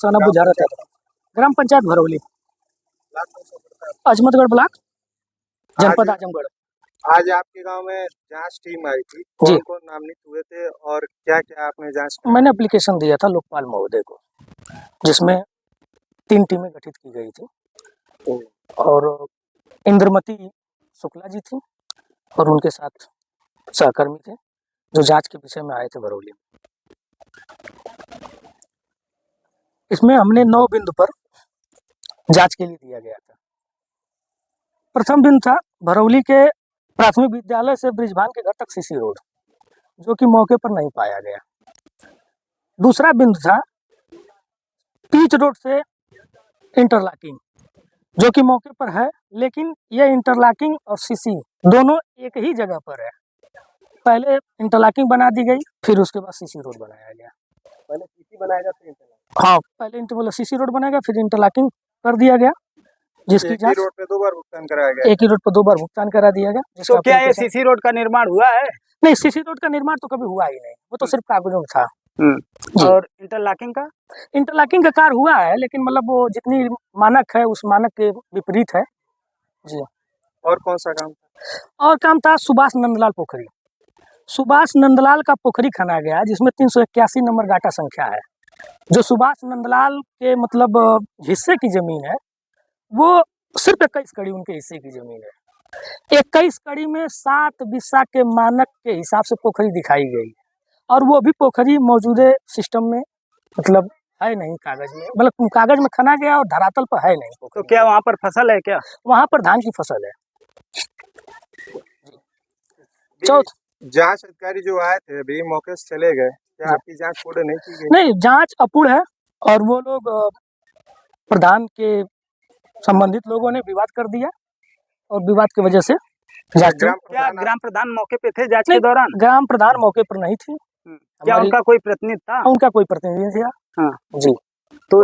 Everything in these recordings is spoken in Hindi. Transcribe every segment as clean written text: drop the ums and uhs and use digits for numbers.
साना बुझारा था। ग्राम पंचायत भरौली, अजमतगढ़ ब्लॉक, जनपद आजमगढ़। आज आपके गांव में जांच टीम आई थी, जी। कौन कौन नामित हुए थे और क्या क्या आपने जांच की? मैंने एप्लीकेशन दिया था लोकपाल महोदय को, जिसमें 3 टीमें गठित की गई थी और इंद्रमती शुक्ला जी थी और उनके साथ सहकर्मी थे जो जांच के विषय में आए थे भरौली। इसमें हमने 9 बिंदु पर जांच के लिए दिया गया था। प्रथम बिंदु था भरौली के प्राथमिक विद्यालय से ब्रिजभान के घर तक सीसी रोड, जो कि मौके पर नहीं पाया गया। दूसरा बिंदु था पीच रोड से इंटरलॉकिंग, जो कि मौके पर है, लेकिन यह इंटरलॉकिंग और सीसी दोनों एक ही जगह पर है। पहले इंटरलॉकिंग बना दी गई, फिर उसके बाद सीसी रोड बनाया गया। पहले सीसी बनाएगा फिर इंटरलॉकिंग? हाँ, पहले सीसी रोड बनाया गया, फिर इंटरलॉकिंग कर दिया गया, जिसकी एक ही रोड पे 2 बार भुगतान कराया गया? एक ही रोड पर 2 बार भुगतान करा दिया गया। तो क्या ये सीसी रोड का निर्माण हुआ है? नहीं, सीसी रोड का निर्माण तो कभी हुआ ही नहीं, वो तो सिर्फ कागजों में था। और इंटरलॉकिंग का कार्य हुआ है, लेकिन मतलब वो जितनी मानक है उस मानक के विपरीत है जी। और कौन सा काम था? और काम था सुभाष नंदलाल पोखरी। सुभाष नंदलाल का पोखरी खना गया, जिसमें 381 नंबर गाटा संख्या है। जो सुभाष नंदलाल के मतलब हिस्से की जमीन है, वो सिर्फ 21 कड़ी उनके हिस्से की जमीन है। 21 कड़ी में 7 बिस्सा के मानक के हिसाब से पोखरी दिखाई गई, और वो भी पोखरी मौजूदा सिस्टम में मतलब है नहीं कागज में, मतलब कागज में खना गया और धरातल पर है नहीं। तो क्या वहाँ पर फसल है? क्या वहाँ पर धान की फसल है। जांच अधिकारी जो आए थे अभी मौके से चले गए, क्या आपकी जांच पूर्ण नहीं की गई? नहीं, जांच अपूर्ण है, और वो लोग प्रधान के संबंधित लोगों ने विवाद कर दिया, और विवाद की वजह से ग्राम प्रधान मौके पे थे जांच के दौरान? ग्राम प्रधान मौके पर नहीं थी। क्या उनका कोई प्रतिनिधि था? उनका कोई प्रतिनिधि था। हाँ जी। तो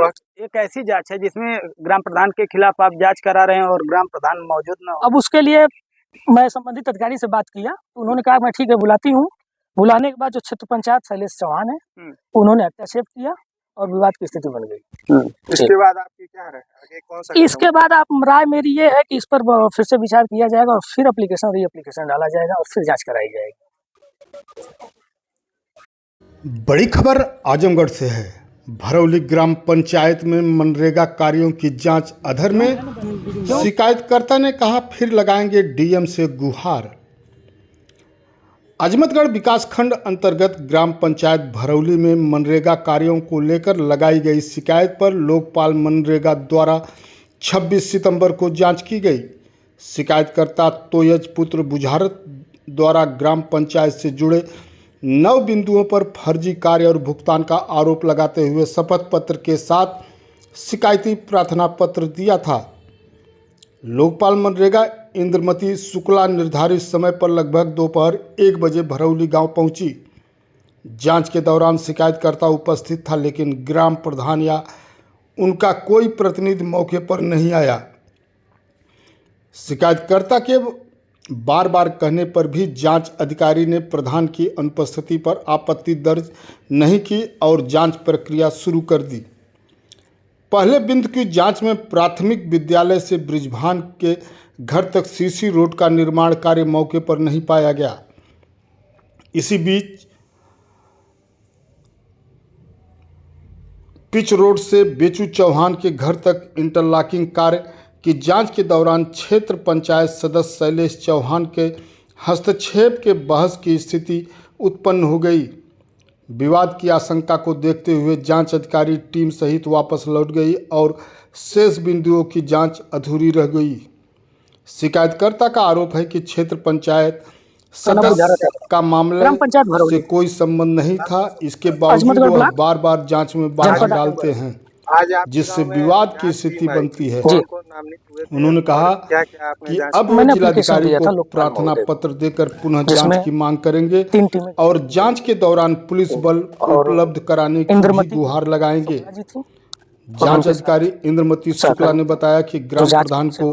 एक ऐसी जांच है जिसमें ग्राम प्रधान के खिलाफ आप जांच करा रहे हैं और ग्राम प्रधान मौजूद न हो। अब उसके लिए मैं संबंधित अधिकारी से बात किया, तो उन्होंने कहा मैं ठीक है बुलाती हूँ। बुलाने के बाद जो क्षेत्र पंचायत शैलेश चौहान है, उन्होंने हस्तक्षेप किया और विवाद की स्थिति बन गई। इसके बाद आपकी क्या राय? आगे कौन सा? इसके बाद राय मेरी ये है कि इस पर फिर से विचार किया जाएगा और फिर री-एप्लीकेशन डाला जाएगा और फिर जांच कराई जाएगी। बड़ी खबर आजमगढ़ से है। भरौली ग्राम पंचायत में मनरेगा कार्यों की जांच अधर में, शिकायतकर्ता ने कहा फिर लगाएंगे डीएम से गुहार। अजमतगढ़ विकासखंड अंतर्गत ग्राम पंचायत भरौली में मनरेगा कार्यों को लेकर लगाई गई शिकायत पर लोकपाल मनरेगा द्वारा 26 सितंबर को जांच की गई। शिकायतकर्ता तोयज पुत्र बुझारत द्वारा ग्राम पंचायत से जुड़े 9 बिंदुओं पर फर्जी कार्य और भुगतान का आरोप लगाते हुए शपथ पत्र के साथ शिकायती प्रार्थना पत्र दिया था। लोकपाल मनरेगा इंद्रमती शुक्ला निर्धारित समय पर लगभग दोपहर 1 बजे भरौली गांव पहुंची। जांच के दौरान शिकायतकर्ता उपस्थित था, लेकिन ग्राम प्रधान या उनका कोई प्रतिनिधि मौके पर नहीं आया। शिकायतकर्ता के बार बार कहने पर भी जांच अधिकारी ने प्रधान की अनुपस्थिति पर आपत्ति दर्ज नहीं की और जांच प्रक्रिया शुरू कर दी। पहले बिंदु की जांच में प्राथमिक विद्यालय से ब्रिजभान के घर तक सीसी रोड का निर्माण कार्य मौके पर नहीं पाया गया। इसी बीच पिच रोड से बेचू चौहान के घर तक इंटरलॉकिंग कार्य की जांच के दौरान क्षेत्र पंचायत सदस्य शैलेश चौहान के हस्तक्षेप के बहस की स्थिति उत्पन्न हो गई। विवाद की आशंका को देखते हुए जांच अधिकारी टीम सहित वापस लौट गई और शेष बिंदुओं की जांच अधूरी रह गई। शिकायतकर्ता का आरोप है कि क्षेत्र पंचायत सदस्य का मामले से कोई संबंध नहीं था। इसके बावजूद वह बार बार जांच में बाधा डालते हैं, जिससे विवाद की स्थिति बनती है। उन्होंने कहा कि अब वो जिलाधिकारी को प्रार्थना पत्र देकर पुनः जांच की मांग करेंगे और जांच के दौरान पुलिस बल उपलब्ध कराने की भी गुहार लगाएंगे। जांच अधिकारी इंद्रमती शुक्ला ने बताया कि ग्राम प्रधान को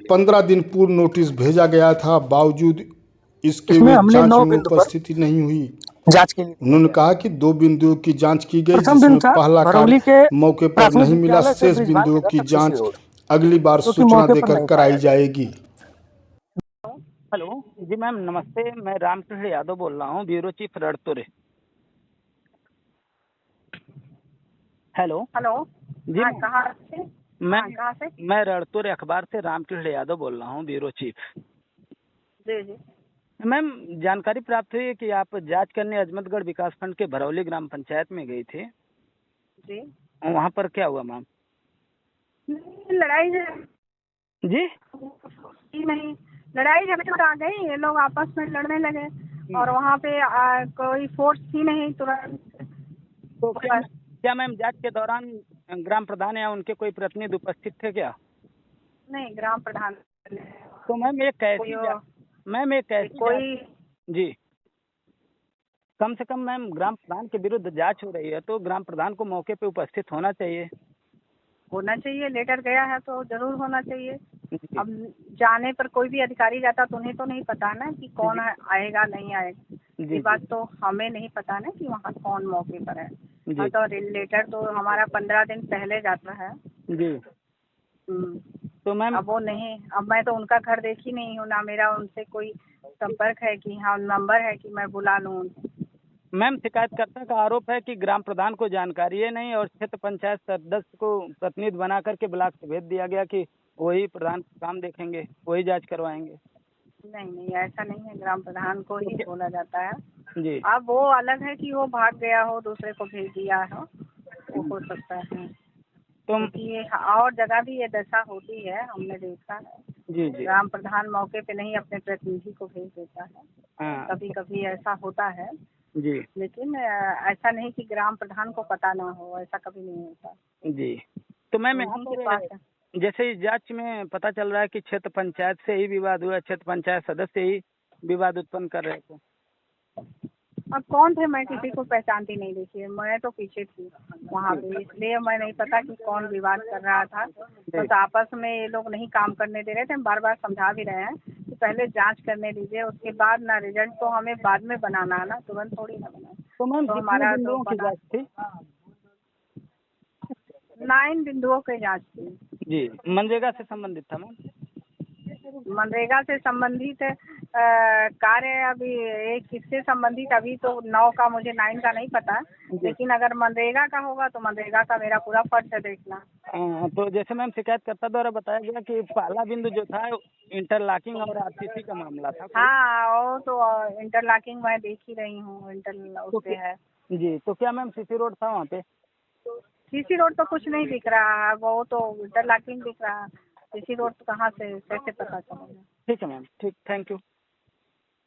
15 दिन पूर्व नोटिस भेजा गया था, बावजूद इसके वे जांच में उपस्थिति नहीं हुई। जांच के लिए दिया उन्होंने गया। कहा कि 2 बिंदुओं की जांच की गई, प्रथम जिसमें बिंदु था पहला भरौली कार्य के मौके पर प्राथमिक नहीं मिला। विद्यालय से शेष ब्रिजभान के बिंदुओं घर की तक सीसी जांच रोड, अगली बार जो कि सूचना मौके पर देकर नहीं कराई पाया गया। जाएगी। हेलो जी मैम नमस्ते, मैं रामकृष्ण यादव बोल रहा हूँ, ब्यूरो चीफ रड़तुरे। Hello hello. जी हाँ मैम, कहाँ से? मैं हाँ कहाँ से? मैं रड़तुर अखबार से रामकृष्ण यादव बोल रहा हूँ, ब्यूरो चीफ। जी जी। मैम जानकारी प्राप्त हुई है कि आप जांच करने अजमतगढ़ विकासखंड के भरौली ग्राम पंचायत में गई थी, जी वहाँ पर क्या हुआ मैम? लड़ाई जी नहीं, लड़ाई झगड़े आ गई, ये लोग आपस में लड़ने लगे और वहाँ पे कोई फोर्स थी नहीं तुरंत। तो क्या मैम जांच के दौरान ग्राम प्रधान या उनके कोई प्रतिनिधि उपस्थित थे क्या? नहीं, ग्राम प्रधान तो मैम एक कैसी मैम एक कैसी कोई जी कम से कम मैम ग्राम प्रधान के विरुद्ध जांच हो रही है तो ग्राम प्रधान को मौके पे उपस्थित होना चाहिए। होना चाहिए, लेटर गया है तो जरूर होना चाहिए। जी अब जाने पर कोई भी अधिकारी जाता तो उन्हें तो नहीं पता ना कि कौन आएगा नहीं आएगा। जी ये बात तो हमें नहीं पता ना कि वहाँ कौन मौके पर है। जी तो लेटर तो हमारा 15 दिन पहले जाता है। जी तो मैम अब वो नहीं, अब मैं तो उनका घर देखी नहीं हूँ, ना मेरा उनसे कोई संपर्क है कि हाँ नंबर है कि मैं बुला लूँ। मैम शिकायतकर्ता का आरोप है कि ग्राम प्रधान को जानकारी है नहीं और क्षेत्र पंचायत सदस्य को प्रतिनिधि बना करके ब्लॉक से भेज दिया गया कि वही प्रधान काम देखेंगे, वही जांच करवाएंगे। नहीं नहीं, ऐसा नहीं है, ग्राम प्रधान को ही बोला जाता है। जी अब वो अलग है कि वो भाग गया हो, दूसरे को भेज दिया हो, वो हो सकता है। तो क्योंकि ये और जगह भी ये दशा होती है, हमने देखा है। जी जी ग्राम प्रधान मौके पे नहीं अपने प्रतिनिधि को भेज देता है, हाँ कभी कभी ऐसा होता है। जी लेकिन ऐसा नहीं कि ग्राम प्रधान को पता ना हो, ऐसा कभी नहीं होता। जी तो मैम यहाँ उन्हीं के पर पास है। जैसे इस जांच में पता चल रहा है कि क्षेत्र पंचायत से ही विवाद हुआ, क्षेत्र पंचायत सदस्य ही विवाद उत्पन्न कर रहे थे। अब कौन थे, मैं किसी को पहचानती नहीं, देखिए मैं तो पीछे थी वहाँ पे, इसलिए मैं नहीं पता कि कौन विवाद कर रहा था। बस आपस में ये लोग नहीं काम करने दे रहे थे, हम बार बार समझा भी रहे हैं कि पहले जांच करने दीजिए, उसके बाद ना रिजल्ट तो हमें बाद में बनाना है ना, तुरंत थोड़ी ना बनाना। तो मैम तो कितने हमारा तो बिंदुओं की बना जांच थी? 9 बिंदुओं की जांच थी। जी मनरेगा से संबंधित था मैम? मनरेगा से संबंधित कार्य अभी एक किससे संबंधित, अभी तो 9 का मुझे 9 का नहीं पता, लेकिन अगर मनरेगा का होगा तो मनरेगा का मेरा पूरा फर्ज है देखना। तो जैसे मैम शिकायतकर्ता द्वारा बताया गया कि पहला बिंदु जो था इंटरलॉकिंग और आरसीसी का मामला था। हाँ, वो तो इंटरलॉकिंग मैं देख ही रही हूँ, उस पे है। जी तो क्या मैम सीसी रोड था वहाँ पे? सीसी रोड तो कुछ नहीं दिख रहा है, वो तो इंटरलॉकिंग दिख रहा है। सीसी रोड तो कहाँ से कैसे पता चलेगा। ठीक है मैम, ठीक, थैंक यू।